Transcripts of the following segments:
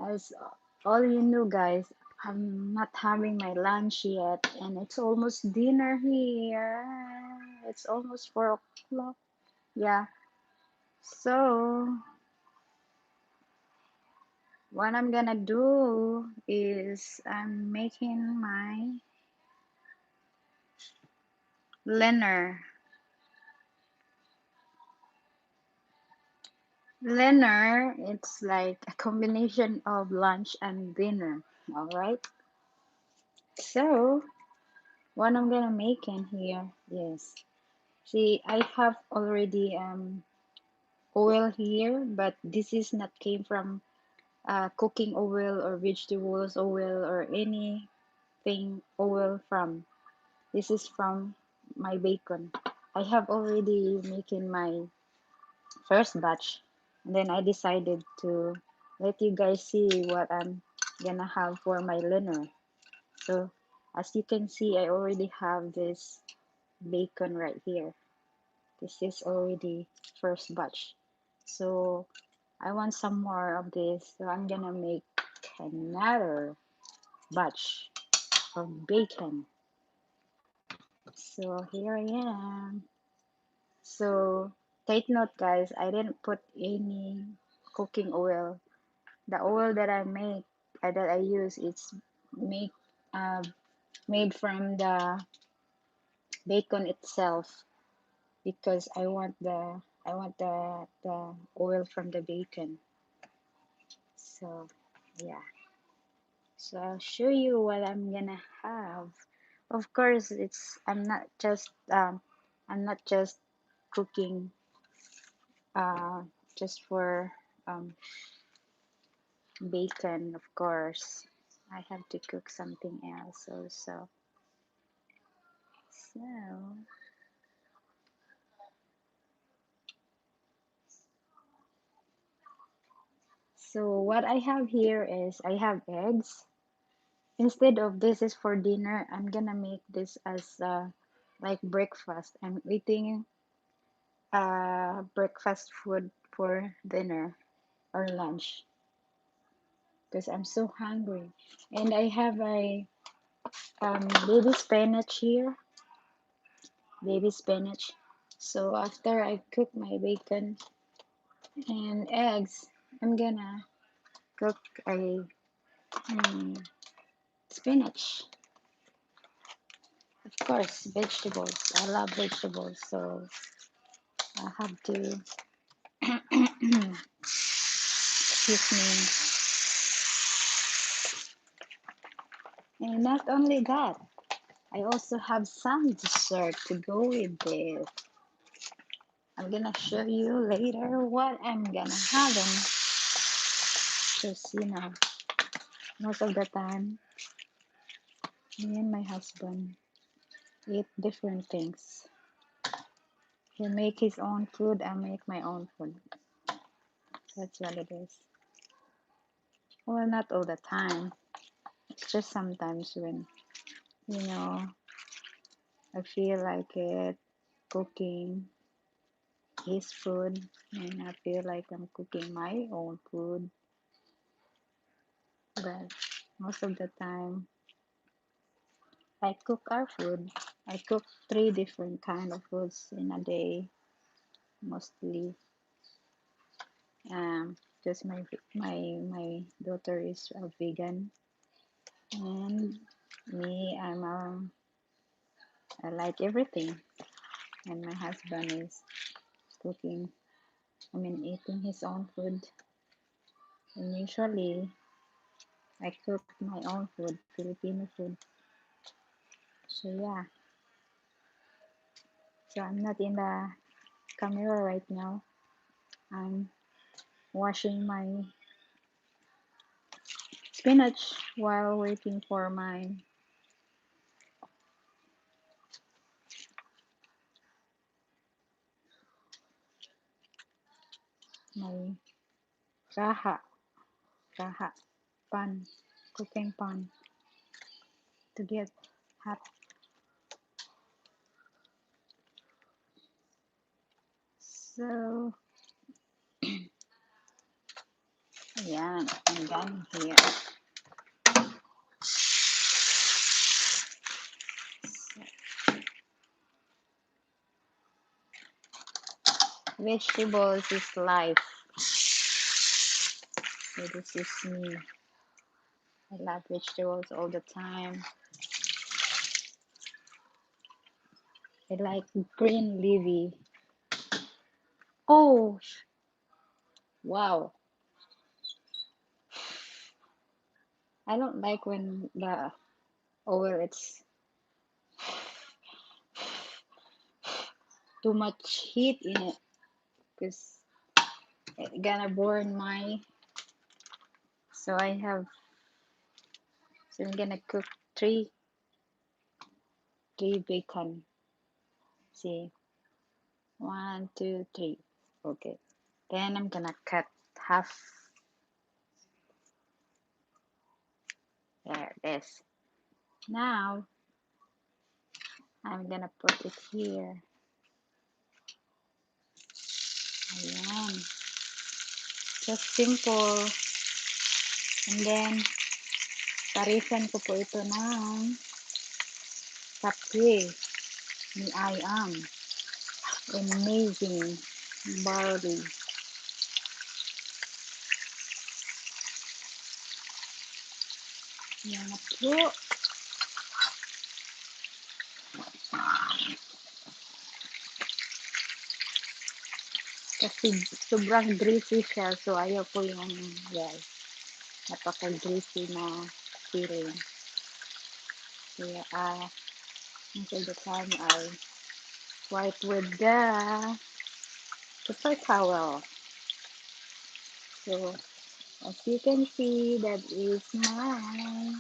As all you know, guys, I'm not having my lunch yet, and it's almost dinner here. It's almost 4 o'clock. Yeah. So what I'm gonna do is I'm making my LINNER. LINNER, it's like a combination of lunch and dinner. All right. So what I'm gonna make in here is, see, I have already oil here, but this is not came from cooking oil or vegetables oil or anything oil from. This is from my bacon. I have already making my first batch, and then I decided to let you guys see what I'm gonna have for my LINNER. So as you can see, I already have this bacon right here. This is already first batch. So I want some more of this, so I'm gonna make another batch of bacon. So here I am. So take note, guys, I didn't put any cooking oil. The oil that I make, that I use, it's make uh, made from the bacon itself, because I want the oil from the bacon. So yeah. So I'll show you what I'm gonna have. Of course, it's I'm not just cooking just for um bacon. Of course, I have to cook something else also. So what I have here is I have eggs. Instead of this is for dinner, I'm gonna make this as like breakfast. I'm eating breakfast food for dinner or lunch because I'm so hungry. And I have a baby spinach here, baby spinach. So after I cook my bacon and eggs, I'm gonna cook a spinach. Of course, vegetables. I love vegetables, so I have to. Excuse me. And not only that, I also have some dessert to go with this. I'm gonna show you later what I'm gonna have them. Because most of the time, me and my husband eat different things. He make his own food, I make my own food. That's what it is. Well, not all the time. It's just sometimes when, you know, I feel like it cooking his food and I feel like I'm cooking my own food. But most of the time, I cook our food. I cook 3 different kind of foods in a day, mostly. Because my daughter is a vegan, and me, I like everything, and my husband is cooking. I mean, eating his own food. And usually, I cook my own food, Filipino food. So yeah. So I'm not in the camera right now. I'm washing my spinach while waiting for my raha raha pan, cooking pan to get hot. So Ayan, I'm done here. Vegetables is life. So this is me. I love vegetables all the time. I like green leafy. Oh, wow. I don't like when the oil it's too much heat in it because it's gonna burn my. So I have. So I'm gonna cook three bacon. See, 1, 2, 3. Okay. Then I'm gonna cut half. There, this. Now I'm gonna put it here. Ayan. Just simple. And then, parisan ko po ito ng kape ni I am amazing barley. Yan na po. Kasi sobrang greasy siya. So, ayaw po yung, well, napaka-greasy na feeling. Kaya, most of the time, I wipe with the paper towel. So, as you can see, that is my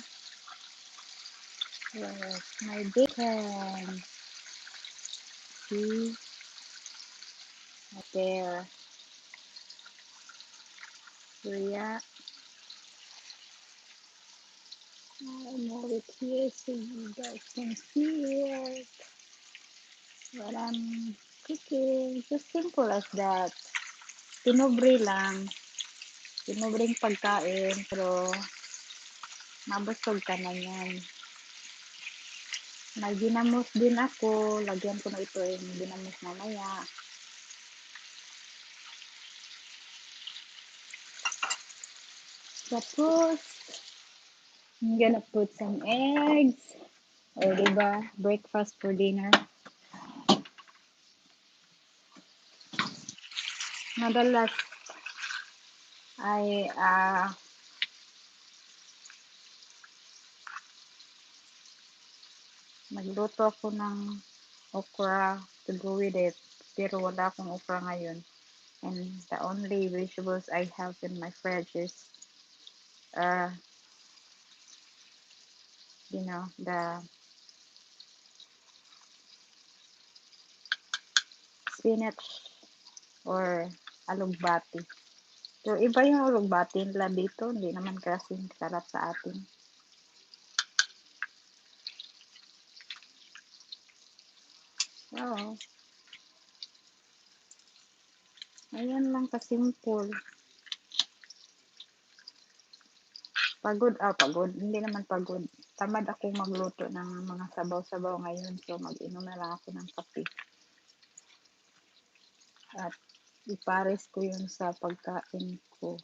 bacon. See, right there. So, yeah, I move it here so you guys can see it. What I'm cooking. Just simple as that. Tinubre lang. Tinubreng pagkain, pero mabusog ka na yan. May ginamos din ako. Lagyan ko na ito yung ginamos mamaya. Tapos, I'm gonna put some eggs. O, diba? Breakfast for dinner. Madalas, ay, magluto ako ng okra to go with it. Pero wala akong okra ngayon. And the only vegetables I have in my fridge is, uh, the spinach or alugbati. So, iba yung alugbati nila dito. Hindi naman kasing sarap sa atin. Oo. Ayan lang kasimple. Pagod. Hindi naman pagod. Tamad ako magluto ng mga sabaw-sabaw ngayon. So, mag-inom na lang ako ng kape. At ipares ko yun sa pagkain ko.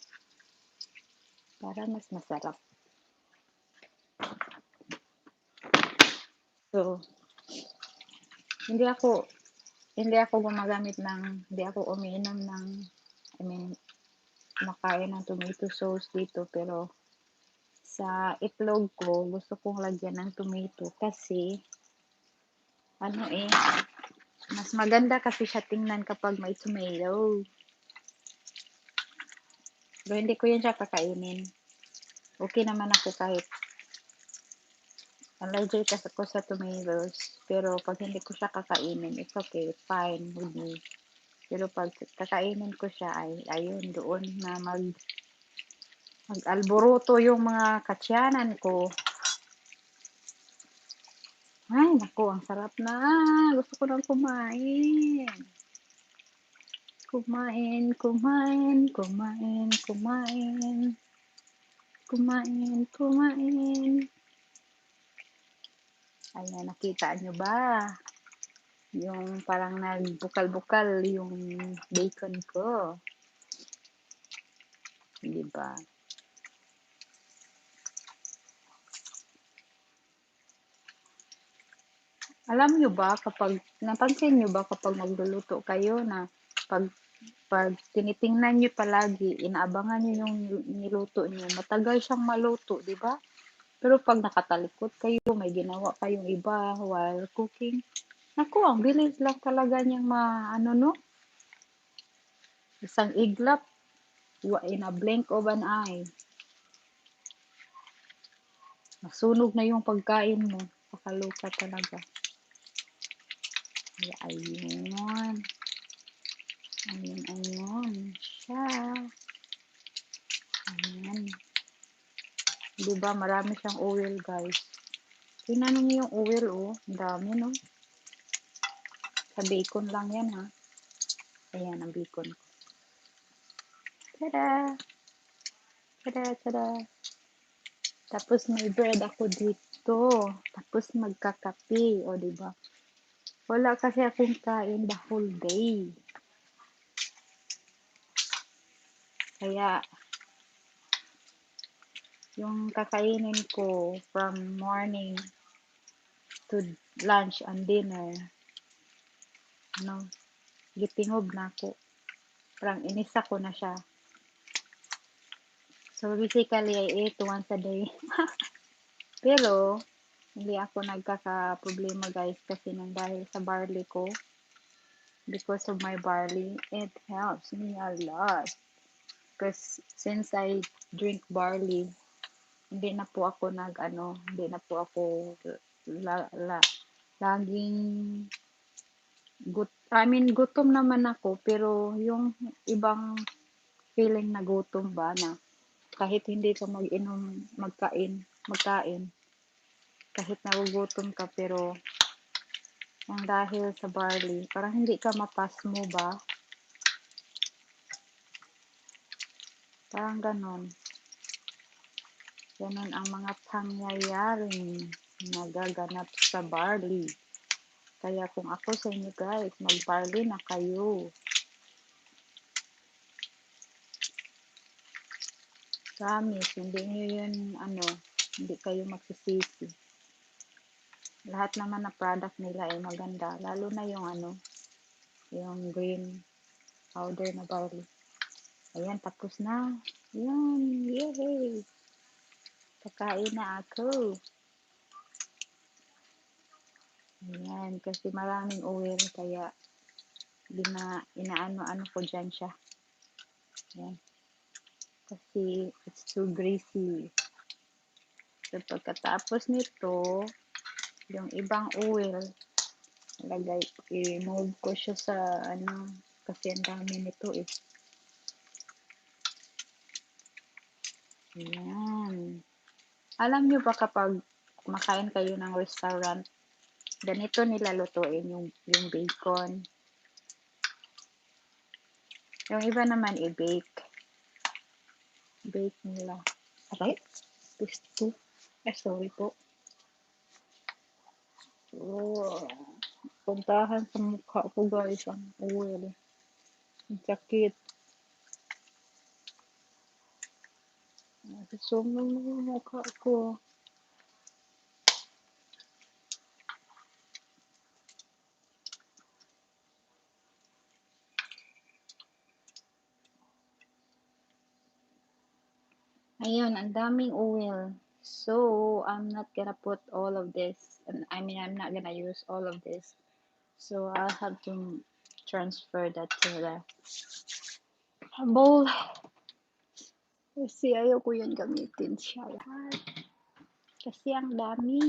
Para mas masarap. So, hindi ako hindi ako umiinom ng, I mean, kumakain ng tomato sauce dito, pero sa itlog ko, gusto kong lagyan ng tomato kasi, mas maganda kasi siya tingnan kapag may tomato. Pero hindi ko yun siya kakainin. Okay naman ako kahit allergic kasi ako sa tomatoes. Pero pag hindi ko siya kakainin, it's okay, fine with me. Pero pag kakainin ko siya, ay ayun, doon na mag-alboroto yung mga katsyanan ko. Ay, naku, ang sarap na. Gusto ko nang kumain. Kumain, kumain, kumain, kumain. Kumain, kumain. Ayan, nakita nyo ba? Yung parang nagbukal-bukal yung bacon ko. Di ba? Alam nyo ba napansin nyo ba kapag magluluto kayo na pag tinitingnan nyo palagi, inaabangan nyo yung niluto nyo, matagal siyang maluto, di ba? Pero pag nakatalikod kayo, may ginawa kayong iba while cooking, naku, ang bilis lang talaga niyang no? Isang iglap, in a blink of an eye, masunog na yung pagkain mo. Pakaluka talaga. Kaya ayun. Ayun siya. Ayan. Diba, marami siyang oil, guys. Tingnan niyo yung oil, oh. Ang dami, no? Sa bacon lang yan, ha. Ayan, ang bacon. Tada! Tada, tada. Tapos may bread ako dito. Tapos magkakape, o diba? Wala kasi akong kain the whole day. Kaya, yung kakainin ko from morning to lunch and dinner, gitingob na ako. Parang inisa ko na siya. So, basically, I eat once a day. Pero, hindi ako nagkaka-problema, guys, kasi nang dahil sa barley ko, because of my barley, it helps me a lot. Because since I drink barley, hindi na po ako hindi na po ako laging gutom naman ako, pero yung ibang feeling na gutom ba na kahit hindi ka magkain, kahit nagugutom ka, pero ang dahil sa barley, parang hindi ka mapasmo ba? Parang ganon. Ganon ang mga pangyayaring nagaganap sa barley. Kaya kung ako sa inyo, guys, mag-barley na kayo. Promise, hindi nyo yun, hindi kayo magsisisi. Lahat naman na product nila ay maganda. Lalo na yung yung green powder na barley. Ayan, tapos na. Ayan, yay! Kakain na ako. Ayan, kasi maraming oil, kaya inaano ko dyan siya. Ayan. Kasi it's too greasy. So, pagkatapos nito, yung ibang oil, i-move ko siya sa kasi ang dami nito eh. Ayan. Alam nyo ba kapag kumakain kayo ng restaurant, ganito nila lutuin yung bacon. Yung iba naman i-bake. Bake nila. Aray? Gusto. Sorry po. Oh, puntahan sa mukha ko, guys, ang oil. Ang sakit. Nasasumong yung mukha ko. Ayun, ang daming oil. So, I'm not gonna put all of this. I'm not gonna use all of this. So, I'll have to transfer that to the bowl. Kasi ayaw ko yan gamitin siya lahat. Kasi ang dami.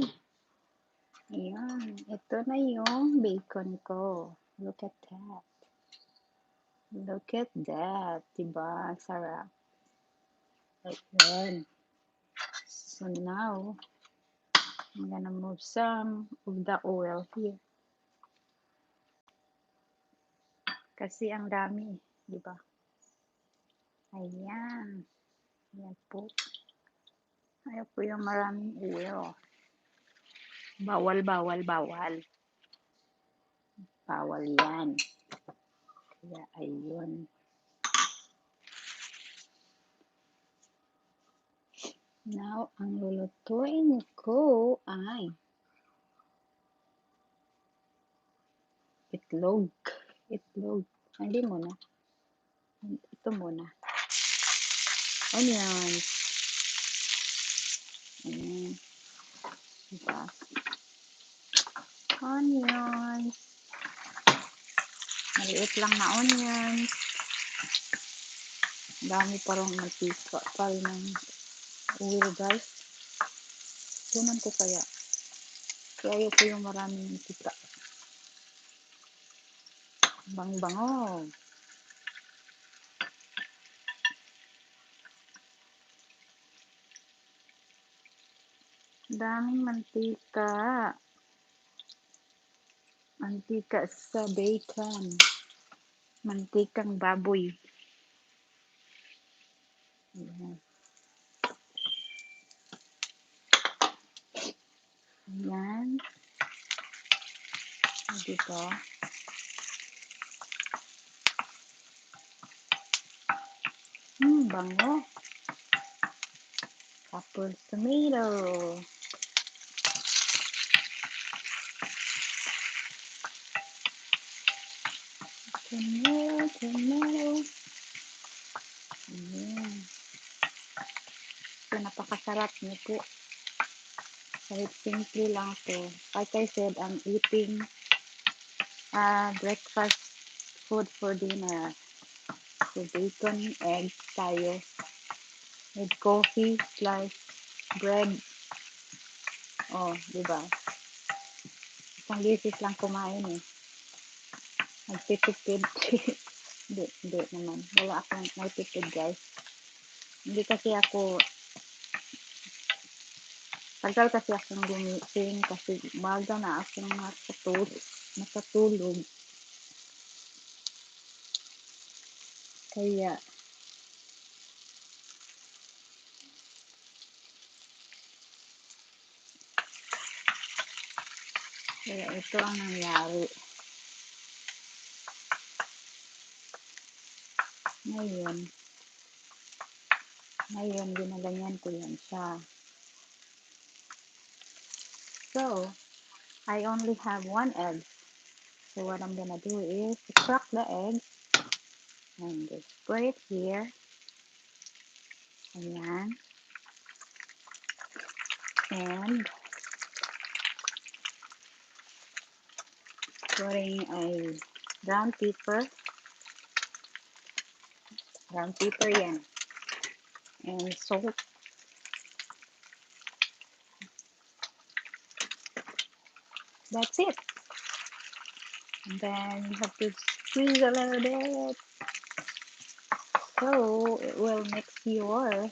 Ayan. Ito na yung bacon ko. Look at that. Look at that. Diba? Sarap. Like that. So now, I'm gonna move some of the oil here. Kasi ang dami. Di ba? Ayan. Ayan po. Ayaw po yung maraming oil. Bawal, bawal, bawal. Bawal yan. Kaya, ayun. Now, ang lulutuin ko ay itlog. Itlog. Hindi muna. Ito muna. Onions. Ayan. Diba? Onions. Maliit lang na onions. Dami parang mantika pa rin ng oil, guys. Tunan ko kaya. Kaya ayaw ko yung maraming mantika. Bang-bango. Daming mantika. Mantika sa bacon. Mantikang baboy. Ayan. Ayan. Dito. Bango. Tapos tomato. Tomato. Ayan. So, napakasarap niyo po. Kahit simple lang to. Like I said, I'm eating breakfast food for dinner. So, bacon, eggs tayo. With coffee, plus bread. Oh, diba? Isang beses lang kumain eh. Nagtitipid. Hindi naman. Wala akong nagtitipid, guys. Hindi kasi ako, tagal kasi akong gumising kasi umaga na akong nakatulog. Kaya, ito ang nangyari. Ngayon, ginaganyan ko yan siya. So, I only have one egg. So, what I'm gonna do is to crack the egg and just put it here. Ayan. And putting a brown pepper. Brown pepper yan. And salt. That's it. And then you have to squeeze a little bit. So it will mix your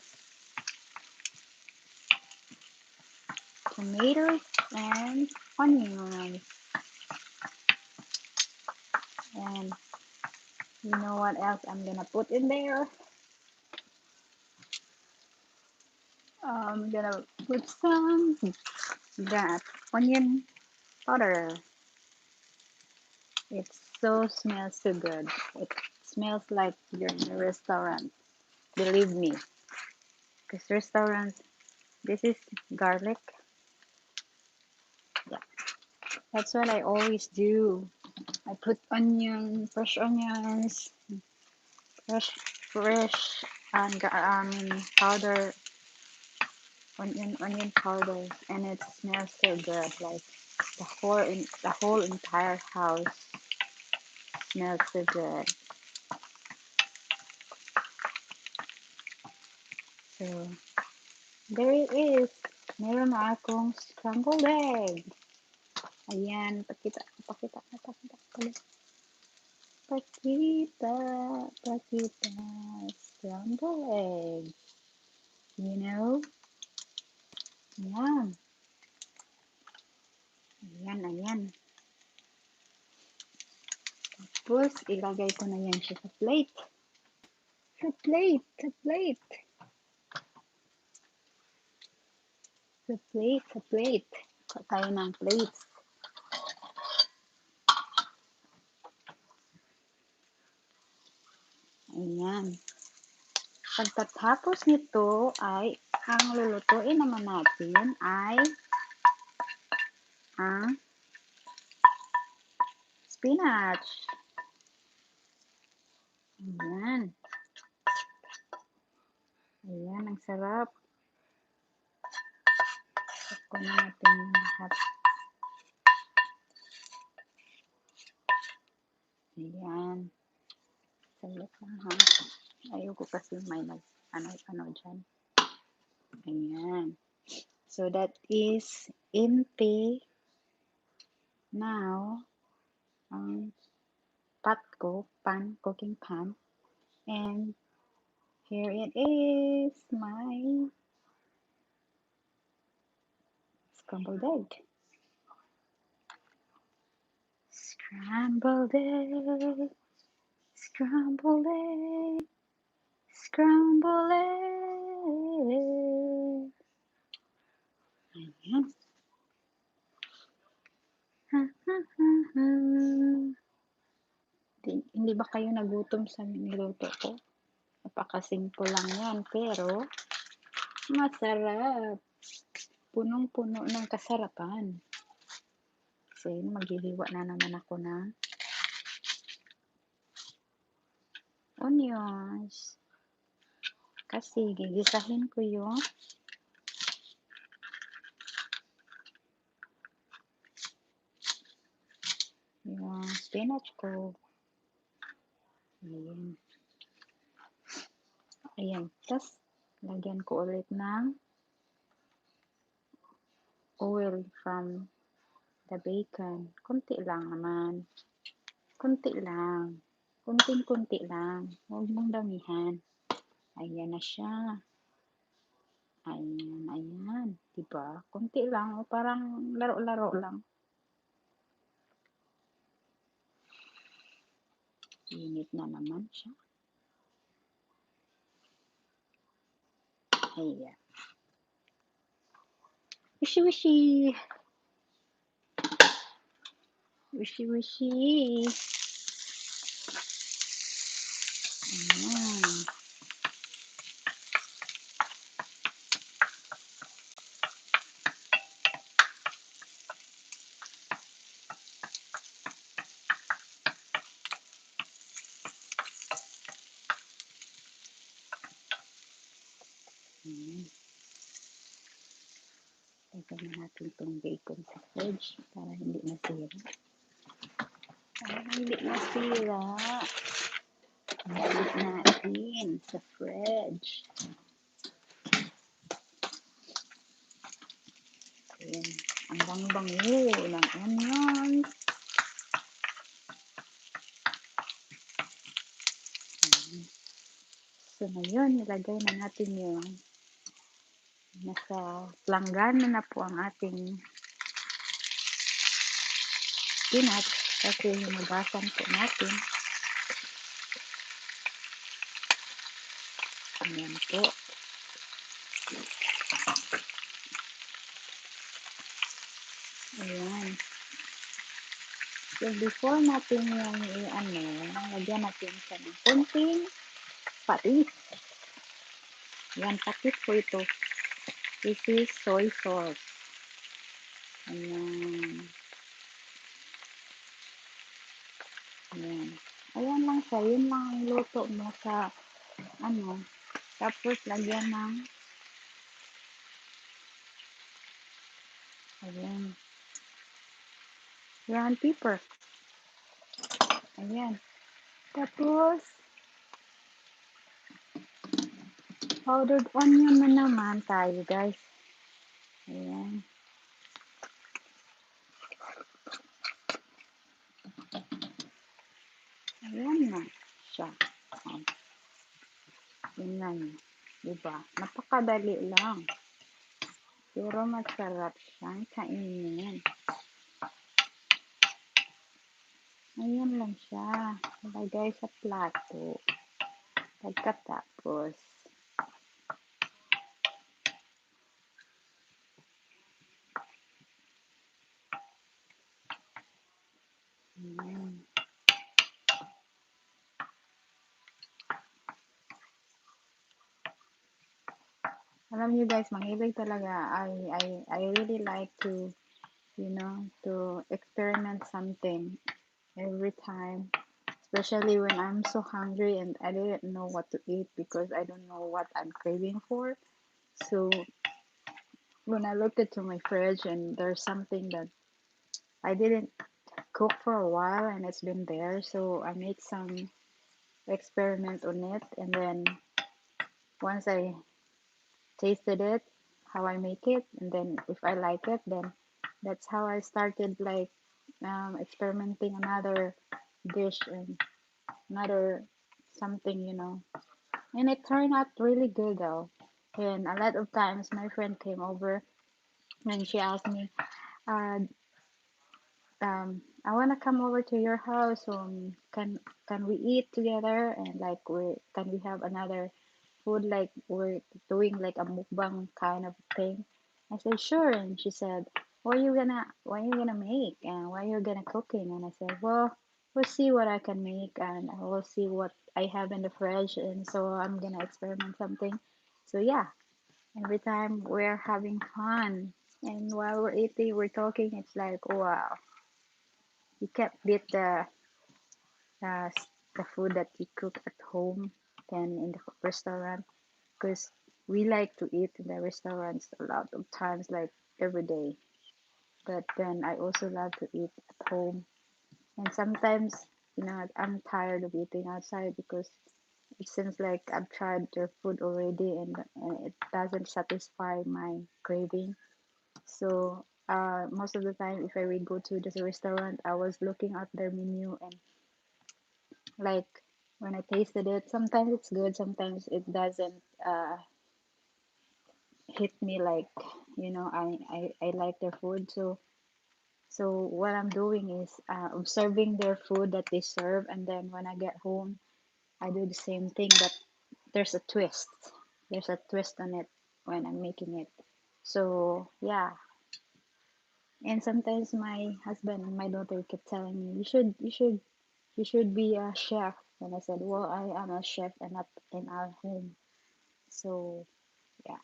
tomatoes and onions. And you know what else I'm gonna put in there? I'm gonna put some that onion powder. It smells so good. It smells like you're in a restaurant. Believe me. Because restaurants, this is garlic. Yeah, that's what I always do. I put fresh onions, fresh powder, onion powder, and it smells so good. Like the whole entire house smells so good. So there it is. Meron na akong scrambled egg. Ayan, pakita, pakita. Scrambled egg. You know? Ayan. Ayan. Tapos, ilagay ko na yan siya sa plate. Sa plate, sa plate. Sa plate, sa plate. Kuha tayo ng plates. Ayan. Pagkatapos nito ay, ang lulutuin naman natin ay ang spinach. Ayan. Ayan, ang sarap. Kunin natin yung lahat. Ayan. Salit lang ha. Ayoko kasi may ano dyan. Ayan. So that is empty. Now, ang pot ko, cooking pan. And here it is, my scrambled egg. Scrambled egg. Scrambled egg. Scrambled egg. Ayan. Hindi ba kayo nagutom sa niluto ko? Napakasimple lang yan, pero masarap. Punong-puno ng kasarapan. So, yun, maghihiwa na naman ako ng onions. Kasi, gigisahin ko yung spinach ko. Ayan. Ayan. Tapos, lagyan ko ulit ng oil from the bacon. Kunti lang naman. Kunti lang. Kunting-kunti lang. Huwag mong damihan. Ayan na siya. Ayan, ayan. Diba? Kunti lang. Parang laro-laro lang. Init na naman siya. Ayan. Wishy-wishy. Wishy-wishy. Ayan. Ayan. Lagyan na natin itong bacon sa fridge para hindi masira. Lagyan natin sa fridge. Ayan. Ang bang-bango ng onions. Ayan. So, ngayon, nilagay na natin yung nasa langgana na po ang ating spinach kasi hinugasan po natin. Ayan po. Ayan. So, before natin yung lagyan natin siya ng kunting patis. Ayan, patis po ito. This is soy sauce. Ayan. Ayan. Ayan lang siya. Yun lang ang luto mo sa tapos lagyan ng ayan. Ground pepper. Ayan. Tapos powdered onion na naman tayo, guys. Ayan. Ayan na siya. Yun lang. Diba? Napakadali lang. Pero masarap siyang kainin. Ayan lang siya. Ilagay sa plato. Pagkatapos, ayan. Alam niyo guys, mahilig talaga. I really like to, to experiment something every time. Especially when I'm so hungry and I didn't know what to eat because I don't know what I'm craving for. So when I looked into my fridge and there's something that I didn't cook for a while and it's been there, so I made some experiment on it. And then once I tasted it, how I make it, and then if I like it, then that's how I started like experimenting another dish and another something, and it turned out really good though. And a lot of times my friend came over and she asked me, uh, I wanna come over to your house. Can we eat together and like we can we have another food like we're doing like a mukbang kind of thing? I said sure, and she said, what are you gonna make and what are you gonna cooking? And I said, well, we'll see what I can make and I will see what I have in the fridge, and so I'm gonna experiment something. So yeah, every time we're having fun. And while we're eating, we're talking. It's like, wow, you can't beat uh, the food that you cook at home than in the restaurant, because we like to eat in the restaurants a lot of times, like every day. But then I also love to eat at home. And sometimes, I'm tired of eating outside because it seems like I've tried their food already and it doesn't satisfy my craving. So most of the time, if I will go to this restaurant, I was looking at their menu and like when I tasted it, sometimes it's good, sometimes it doesn't hit me like, I like their food. So what I'm doing is observing their food that they serve, and then when I get home, I do the same thing, but there's a twist. There's a twist on it when I'm making it. So yeah, and sometimes my husband and my daughter kept telling me, you should be a chef. And I said, well, I am a chef and not in our home. So yeah,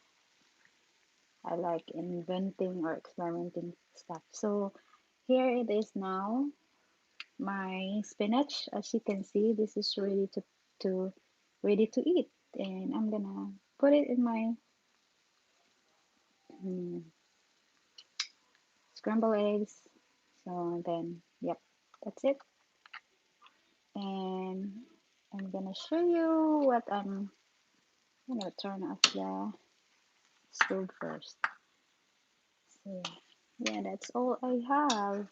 I like inventing or experimenting stuff. So here it is now, my spinach. As you can see, this is to ready to eat, and I'm gonna put it in my mm, scrambled eggs. So then, yep, that's it. And I'm gonna show you what I'm gonna turn off the stove first. So yeah, that's all I have.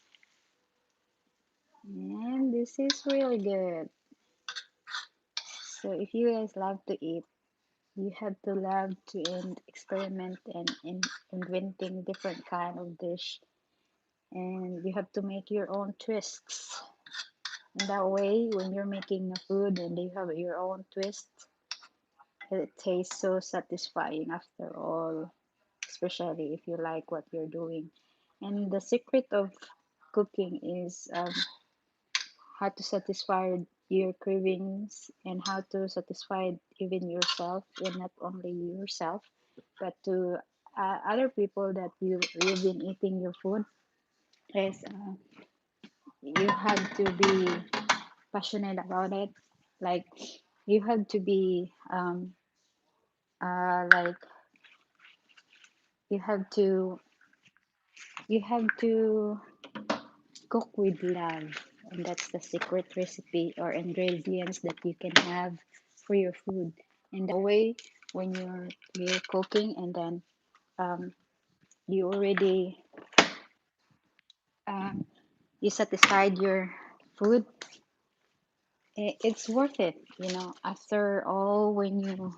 And this is really good. So if you guys love to eat, you have to love to experiment and inventing different kind of dish, and you have to make your own twists. And that way, when you're making a food and you have your own twist, it tastes so satisfying after all, especially if you like what you're doing. And the secret of cooking is how to satisfy your cravings and how to satisfy even yourself, and not only yourself but to other people that you've been eating your food. Is you have to be passionate about it, like you have to be like you have to you have to cook with love, and that's the secret recipe or ingredients that you can have for your food. And that way, when you're cooking and then um, you already um, you satisfied your food, it's worth it. After all, when you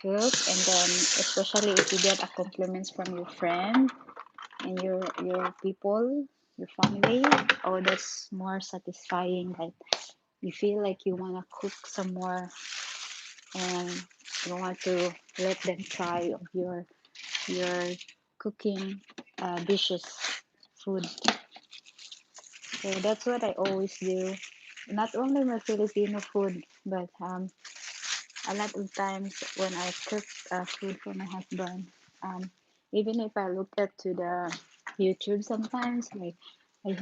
cook, and then especially if you get a compliments from your friend and your people. your family. Oh, that's more satisfying. Like you feel like you want to cook some more and you want to let them try of your cooking dishes, food. So that's what I always do. Not only my Filipino food, but a lot of times when I cook food for my husband, um, even if I look at to the YouTube sometimes, like I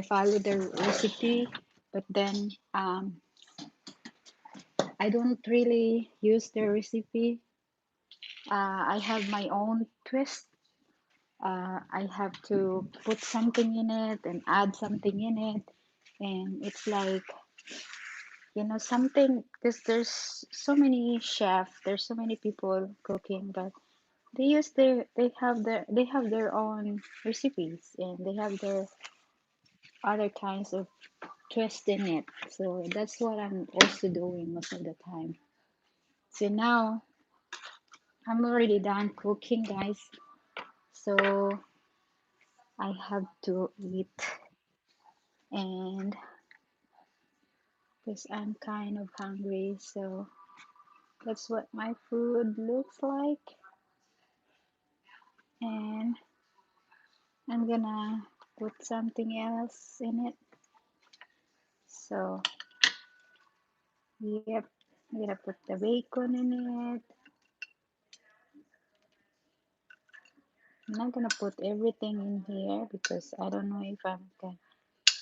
follow the recipe, but then I don't really use the recipe. I have my own twist. I have to put something in it and add something in it, and it's like something because there's so many chefs, there's so many people cooking, but they have their own recipes and they have their other kinds of twist in it. So that's what I'm also doing most of the time. So now I'm already done cooking, guys. So I have to eat, and because I'm kind of hungry, so that's what my food looks like. And I'm gonna put something else in it. So, yep, I'm gonna put the bacon in it. I'm not gonna put everything in here because I don't know if I can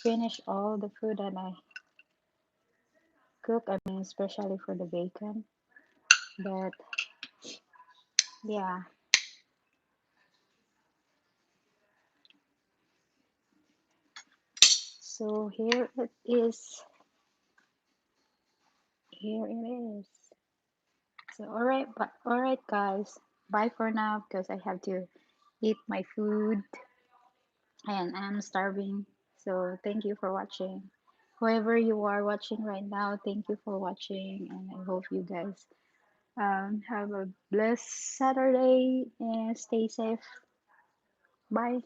finish all the food that I cook. I mean, especially for the bacon. But yeah, so here it is. Here it is. So all right, guys. Bye for now because I have to eat my food and I'm starving. So thank you for watching. Whoever you are watching right now, thank you for watching, and I hope you guys have a blessed Saturday and stay safe. Bye.